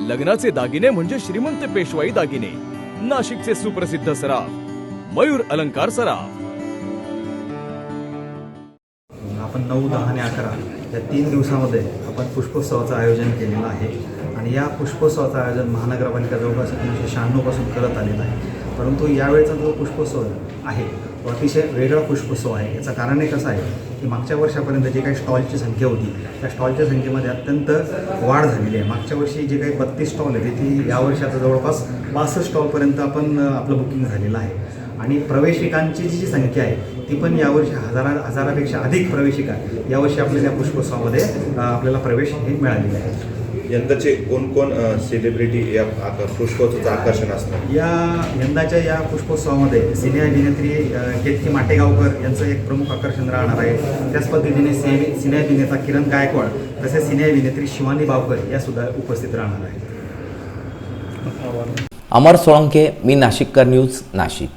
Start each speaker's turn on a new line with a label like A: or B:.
A: लग्नाचे दागिने म्हणजे श्रीमंत पेशवाई दागिने, नाशिकचे सुप्रसिद्ध सराफ मयूर अलंकार सराफ।
B: आपण 9, 10 आणि 11 या 3 दिवसामध्ये आपण पुष्पोत्सवाचं आयोजन केलेलं आहे आणि या पुष्पोत्सवाचं आयोजन महानगरपालिका जवळपास 1996 पासून करत आलेलं आहे। परंतु यावेळेचा जो पुष्पोत्सव आहे तो अतिशय वेगळा पुष्पोत्सव आहे। याचं कारण एक असं आहे की मागच्या वर्षापर्यंत जे काही स्टॉलची संख्या होती त्या स्टॉलच्या संख्येमध्ये अत्यंत वाढ झालेली आहे। मागच्या वर्षी जे काही 32 स्टॉल आहेत ती यावर्षी आता जवळपास 62 स्टॉलपर्यंत आपण आपलं बुकिंग झालेलं आहे आणि प्रवेशिकांची जी संख्या आहे ती पण यावर्षी हजारापेक्षा अधिक प्रवेशिका यावर्षी आपल्याला या पुष्पोत्सवामध्ये आपल्याला प्रवेश हे मिळालेले आहे।
C: यंदाचे कोण सेलिब्रिटी या पुष्पोत्सवाचं आकर्षण असणार?
B: यंदाच्या या पुष्पोत्सवामध्ये सिने अभिनेत्री केतकी माटेगावकर यांचं एक प्रमुख आकर्षण राहणार आहे। त्याच पद्धतीने सिने अभिनेता किरण गायकवाड तसेच सिने अभिनेत्री शिवानी बावकर या सुद्धा उपस्थित राहणार आहेत।
D: अमर सोळंके, मी नाशिककर न्यूज, नाशिक।